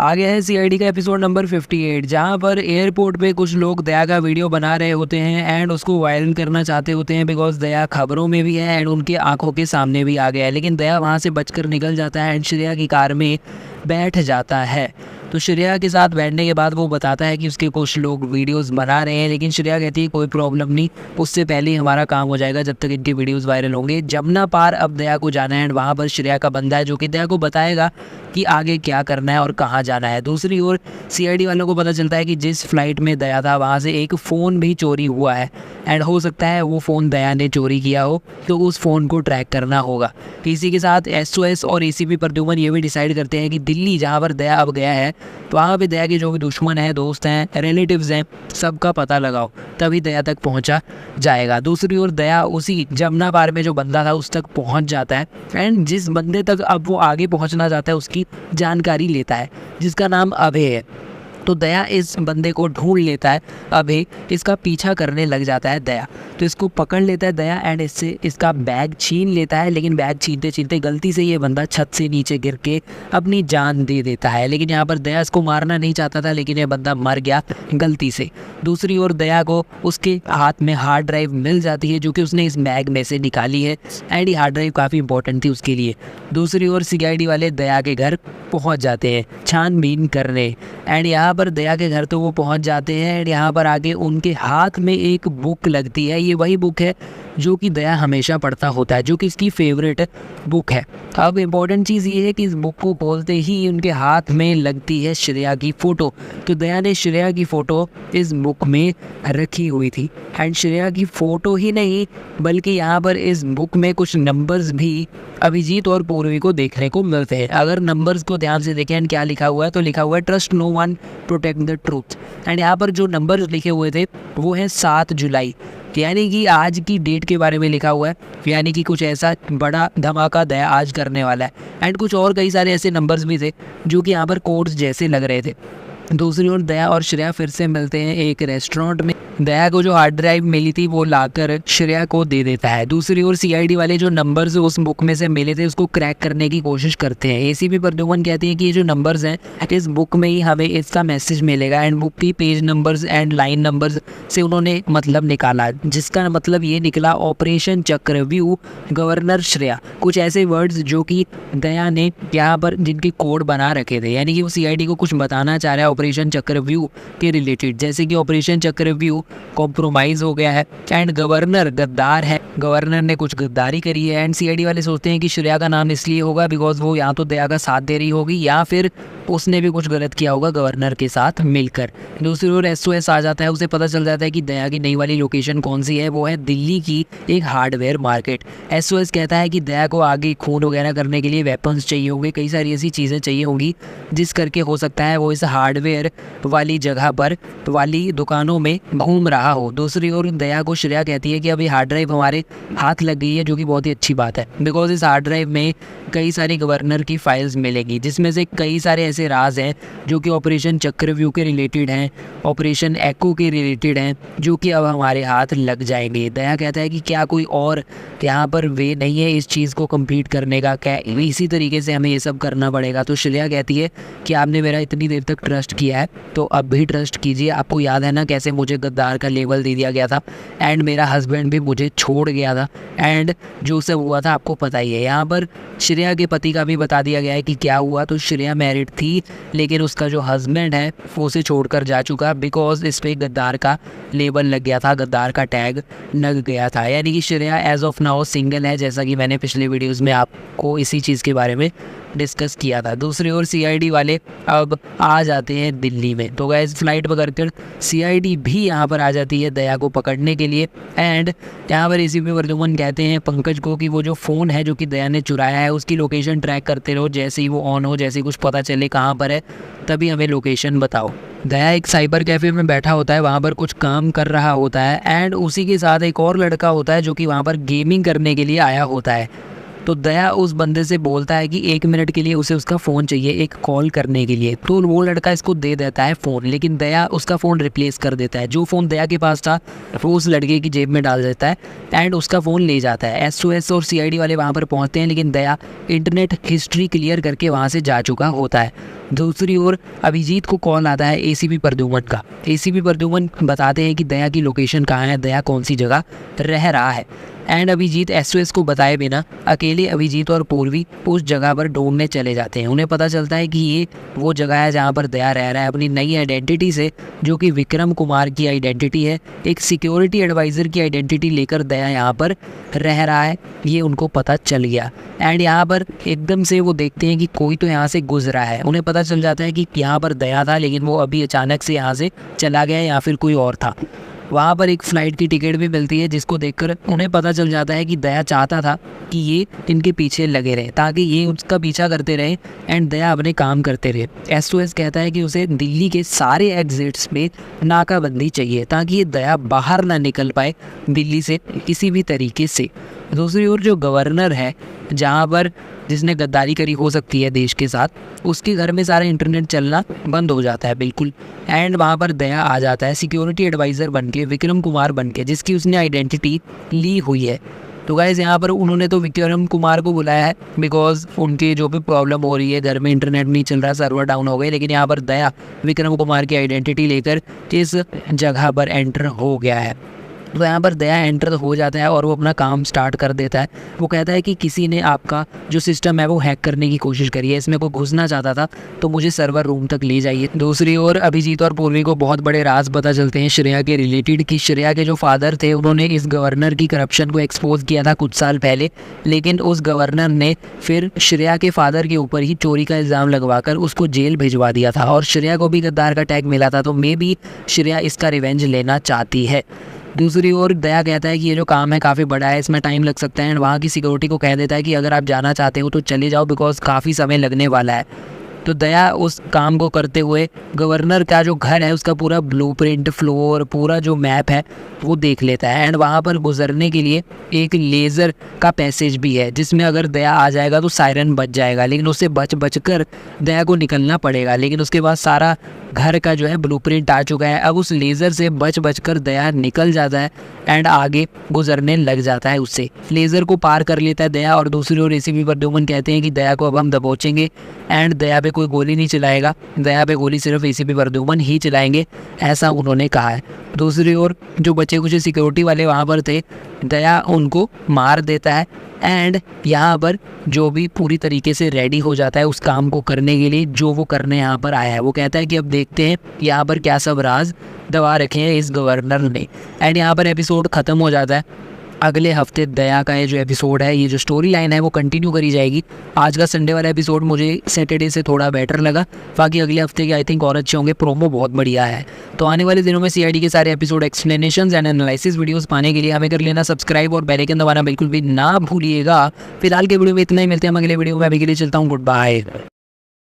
आ गया है सीआईडी का एपिसोड नंबर 58, जहां पर एयरपोर्ट पे कुछ लोग दया का वीडियो बना रहे होते हैं एंड उसको वायरल करना चाहते होते हैं बिकॉज दया खबरों में भी है एंड उनकी आंखों के सामने भी आ गया है। लेकिन दया वहां से बचकर निकल जाता है एंड श्रेया की कार में बैठ जाता है। तो श्रेया के साथ बैठने के बाद वो बताता है कि उसके कुछ लोग वीडियोस बना रहे हैं, लेकिन श्रेया कहती है कोई प्रॉब्लम नहीं, उससे पहले ही हमारा काम हो जाएगा जब तक इनके वीडियोस वायरल होंगे। जमुना पार अब दया को जाना है एंड वहाँ पर श्रेया का बंदा है जो कि दया को बताएगा कि आगे क्या करना है और कहाँ जाना है। दूसरी ओर सीआईडी वालों को पता चलता है कि जिस फ्लाइट में दया था वहाँ से एक फ़ोन भी चोरी हुआ है एंड हो सकता है वो फ़ोन दया ने चोरी किया हो, तो उस फ़ोन को ट्रैक करना होगा। इसी के साथ एसओएस और एसीपी प्रद्युमन ये भी डिसाइड करते हैं कि दिल्ली जहाँ पर दया अब गया है तो वहाँ पे दया के जो भी दुश्मन हैं, दोस्त हैं, रिलेटिव्स हैं, सबका पता लगाओ, तभी दया तक पहुँचा जाएगा। दूसरी ओर दया उसी जमुना पार में जो बंदा था उस तक पहुँच जाता है एंड जिस बंदे तक अब वो आगे पहुँचना चाहता है उसकी जानकारी लेता है, जिसका नाम अभय है। तो दया इस बंदे को ढूंढ लेता है, अभय इसका पीछा करने लग जाता है दया, तो इसको पकड़ लेता है दया एंड इससे इसका बैग छीन लेता है। लेकिन बैग छीनते छीनते गलती से ये बंदा छत से नीचे गिर के अपनी जान दे देता है। लेकिन यहाँ पर दया इसको मारना नहीं चाहता था, लेकिन ये बंदा मर गया गलती से। दूसरी ओर दया को उसके हाथ में हार्ड ड्राइव मिल जाती है जो कि उसने इस बैग में से निकाली है एंड ये हार्ड ड्राइव काफ़ी इंपॉर्टेंट थी उसके लिए। दूसरी ओर सीआईडी वाले दया के घर पहुँच जाते हैं छानबीन करने एंड यहाँ पर दया के घर तो वो पहुंच जाते हैं एंड यहाँ पर आगे उनके हाथ में एक बुक लगती है। ये वही बुक है जो कि दया हमेशा पढ़ता होता है, जो कि इसकी फेवरेट बुक है। अब इम्पॉर्टेंट चीज़ ये है कि इस बुक को खोलते ही उनके हाथ में लगती है श्रेया की फ़ोटो। तो दया ने श्रेया की फ़ोटो इस बुक में रखी हुई थी एंड श्रेया की फ़ोटो ही नहीं बल्कि यहाँ पर इस बुक में कुछ नंबर्स भी अभिजीत और पूर्वी को देखने को मिलते हैं। अगर नंबर्स को ध्यान से देखें एंड क्या लिखा हुआ है तो लिखा हुआ है trust no one protect the truth and यहाँ पर जो नंबर्स लिखे हुए थे वो है 7 जुलाई, यानी कि आज की डेट के बारे में लिखा हुआ है, यानी कि कुछ ऐसा बड़ा धमाका दया आज करने वाला है। एंड कुछ और कई सारे ऐसे नंबर्स भी थे जो कि यहाँ पर कोड्स जैसे लग रहे थे। दूसरी ओर दया और श्रेया फिर से मिलते हैं एक रेस्टोरेंट में। दया को जो हार्ड ड्राइव मिली थी वो लाकर श्रेया को दे देता है। दूसरी ओर सीआईडी वाले जो नंबर्स उस बुक में से मिले थे उसको क्रैक करने की कोशिश करते हैं। एसीपी प्रद्युमन कहते हैं कि ये जो नंबर्स हैं इस बुक में ही हमें इसका मैसेज मिलेगा एंड बुक की page numbers and line numbers से उन्होंने मतलब निकाला, जिसका मतलब ये निकला ऑपरेशन चक्रव्यूह गवर्नर श्रेया। कुछ ऐसे वर्ड्स जो कि दया ने यहाँ पर जिनके कोड बना रखे थे, यानी कि वो सीआईडी को कुछ बताना चाह रहा है ऑपरेशन चक्रव्यूह के रिलेटेड, जैसे कि ऑपरेशन चक्रव्यूह कॉम्प्रोमाइज़ हो गया है एंड गवर्नर गद्दार है, गवर्नर ने कुछ गद्दारी करी है एंड सीआईडी वाले सोचते हैं कि श्रेया का नाम इसलिए होगा बिकॉज वो या तो दया का साथ दे रही होगी या फिर उसने भी कुछ गलत किया होगा गवर्नर के साथ मिलकर। दूसरी ओर एसओएस आ जाता है, उसे पता चल जाता है कि दया की नई वाली लोकेशन कौन सी है, वो है दिल्ली की एक हार्डवेयर मार्केट। एसओएस कहता है कि दया को आगे खून वगैरह करने के लिए वेपन्स चाहिए होंगे, कई सारी ऐसी चीज़ें चाहिए होंगी जिस करके हो सकता है वो इस हार्डवेयर वाली जगह पर वाली दुकानों में घूम रहा हो। दूसरी ओर दया को श्रेया कहती है कि अभी हार्ड ड्राइव हमारे हाथ लग गई है, जो कि बहुत ही अच्छी बात है बिकॉज इस हार्ड ड्राइव में कई सारी गवर्नर की फाइल्स मिलेगी, जिसमें से कई सारे ऐसे राज हैं जो कि ऑपरेशन चक्रव्यूह के रिलेटेड हैं, ऑपरेशन एको के रिलेटेड हैं, जो कि अब हमारे हाथ लग जाएंगे। दया कहता है कि क्या कोई और यहाँ पर वे नहीं है इस चीज़ को कंप्लीट करने का, क्या इसी तरीके से हमें ये सब करना पड़ेगा। तो श्रेया कहती है कि आपने मेरा इतनी देर तक ट्रस्ट किया है तो अब भी ट्रस्ट कीजिए। आपको याद है ना कैसे मुझे गद्दार का लेबल दे दिया गया था एंड मेरा हस्बैंड भी मुझे छोड़ गया था एंड जो सब हुआ था आपको पता ही है। यहाँ पर श्रेया के पति का भी बता दिया गया है कि क्या हुआ। तो श्रेया मैरिड थी लेकिन उसका जो हस्बैंड है वो उसे छोड़कर जा चुका बिकॉज इस पर गद्दार का लेबल लग गया था, गद्दार का टैग लग गया था। यानी कि Shreya as of now single है, जैसा कि मैंने पिछले वीडियोज़ में आपको इसी चीज़ के बारे में डिस्कस किया था। दूसरी ओर सीआईडी वाले अब आ जाते हैं दिल्ली में, तो गाइस फ्लाइट पकड़कर सीआईडी भी यहाँ पर आ जाती है दया को पकड़ने के लिए एंड यहाँ पर एसीपी प्रद्युमन कहते हैं पंकज को कि वो जो फ़ोन है जो कि दया ने चुराया है उसकी लोकेशन ट्रैक करते रहो, जैसे ही वो ऑन हो, जैसे ही कुछ पता चले कहाँ पर है तभी हमें लोकेशन बताओ। दया एक साइबर कैफ़े में बैठा होता है, वहाँ पर कुछ काम कर रहा होता है एंड उसी के साथ एक और लड़का होता है जो कि वहाँ पर गेमिंग करने के लिए आया होता है। तो दया उस बंदे से बोलता है कि 1 मिनट के लिए उसे उसका फ़ोन चाहिए एक कॉल करने के लिए। तो वो लड़का इसको दे देता है फ़ोन, लेकिन दया उसका फ़ोन रिप्लेस कर देता है। जो फ़ोन दया के पास था वो उस लड़के की जेब में डाल देता है एंड उसका फ़ोन ले जाता है। SOS और CID वाले वहाँ पर पहुँचते हैं, लेकिन दया इंटरनेट हिस्ट्री क्लियर करके वहाँ से जा चुका होता है। दूसरी ओर अभिजीत को कॉल आता है ACP प्रद्युमन का। ACP प्रद्युमन बताते हैं कि दया की लोकेशन कहाँ है, दया कौन सी जगह रह रहा है। एंड अभिजीत SOS को बताए बिना अकेले अभिजीत और पूर्वी उस जगह पर ढूंढने चले जाते हैं। उन्हें पता चलता है कि ये वो जगह है जहाँ पर दया रह रहा है अपनी नई आइडेंटिटी से, जो कि विक्रम कुमार की आइडेंटिटी है। एक सिक्योरिटी एडवाइज़र की आइडेंटिटी लेकर दया यहाँ पर रह रहा है, ये उनको पता चल गया। एंड यहाँ पर एकदम से वो देखते हैं कि कोई तो यहाँ से गुजरा है। उन्हें पता चल जाता है कि यहाँ पर दया था, लेकिन वो अभी अचानक से यहाँ से चला गया या फिर कोई और था। वहाँ पर एक फ़्लाइट की टिकट भी मिलती है, जिसको देखकर उन्हें पता चल जाता है कि दया चाहता था कि ये इनके पीछे लगे रहे ताकि ये उसका पीछा करते रहे एंड दया अपने काम करते रहे। SOS कहता है कि उसे दिल्ली के सारे एग्जिट्स में नाकाबंदी चाहिए ताकि ये दया बाहर ना निकल पाए दिल्ली से किसी भी तरीके से। दूसरी ओर जो गवर्नर है, जहाँ पर जिसने गद्दारी करी हो सकती है देश के साथ, उसके घर में सारा इंटरनेट चलना बंद हो जाता है बिल्कुल। एंड वहाँ पर दया आ जाता है सिक्योरिटी एडवाइज़र बन के, विक्रम कुमार बन के, जिसकी उसने आइडेंटिटी ली हुई है। तो गाइज़ यहाँ पर उन्होंने तो विक्रम कुमार को बुलाया है बिकॉज उनकी जो भी प्रॉब्लम हो रही है, घर में इंटरनेट नहीं चल रहा, सर्वर डाउन हो गए। लेकिन यहाँ पर दया विक्रम कुमार की आइडेंटिटी लेकर इस जगह पर एंटर हो गया है। तो यहाँ पर दया एंटर हो जाता है और वो अपना काम स्टार्ट कर देता है। वो कहता है कि किसी ने आपका जो सिस्टम है वो हैक करने की कोशिश करी है, इसमें कोई घुसना चाहता था, तो मुझे सर्वर रूम तक ले जाइए। दूसरी ओर अभिजीत और पूर्वी को बहुत बड़े राज पता चलते हैं श्रेया के रिलेटेड कि श्रेया के जो फादर थे उन्होंने इस गवर्नर की करप्शन को एक्सपोज किया था कुछ साल पहले, लेकिन उस गवर्नर ने फिर श्रेया के फादर के ऊपर ही चोरी का इल्ज़ाम लगवाकर उसको जेल भिजवा दिया था और श्रेया को भी गद्दार का टैग मिला था। तो मे बी श्रेया इसका रिवेंज लेना चाहती है। दूसरी ओर दया कहता है कि ये जो काम है काफ़ी बड़ा है, इसमें टाइम लग सकता है एंड वहाँ की सिक्योरिटी को कह देता है कि अगर आप जाना चाहते हो तो चले जाओ बिकॉज काफ़ी समय लगने वाला है। तो दया उस काम को करते हुए गवर्नर का जो घर है उसका पूरा ब्लूप्रिंट, फ्लोर, पूरा जो मैप है वो देख लेता है। एंड वहाँ पर गुजरने के लिए एक लेज़र का पैसेज भी है, जिसमें अगर दया आ जाएगा तो सायरन बच जाएगा, लेकिन उससे बच कर दया को निकलना पड़ेगा। लेकिन उसके बाद सारा घर का जो है ब्लूप्रिंट आ चुका है। अब उस लेज़र से बच कर दया निकल जाता है एंड आगे गुजरने लग जाता है। उससे लेज़र को पार कर लेता है दया। और दूसरी ओर ACP प्रद्युमन कहते हैं कि दया को अब हम दबोचेंगे एंड दया पे कोई गोली नहीं चलाएगा, दया पे गोली सिर्फ ACP प्रद्युमन ही चलाएंगे, ऐसा उन्होंने कहा है। दूसरी ओर जो बच्चे कुछ सिक्योरिटी वाले वहाँ पर थे, दया उनको मार देता है एंड यहाँ पर जो भी पूरी तरीके से रेडी हो जाता है उस काम को करने के लिए जो वो करने यहाँ पर आया है। वो कहता है कि अब देखते हैं यहाँ पर क्या सब राज दबा रखे हैं इस गवर्नर ने। एंड यहाँ पर एपिसोड ख़त्म हो जाता है। अगले हफ्ते दया का ये जो एपिसोड है, ये जो स्टोरी लाइन है वो कंटिन्यू करी जाएगी। आज का संडे वाला एपिसोड मुझे सैटरडे से थोड़ा बेटर लगा, बाकी अगले हफ्ते के आई थिंक और अच्छे होंगे। प्रोमो बहुत बढ़िया है। तो आने वाले दिनों में CID के सारे episode explanations and analysis videos पाने के लिए हमें कर लेना सब्सक्राइब और बेल आइकन दबाना बिल्कुल भी ना भूलिएगा। फिलहाल के वीडियो में इतना ही, मिलते हैं हम अगले वीडियो में। अभी के लिए चलता हूँ, गुड बाय।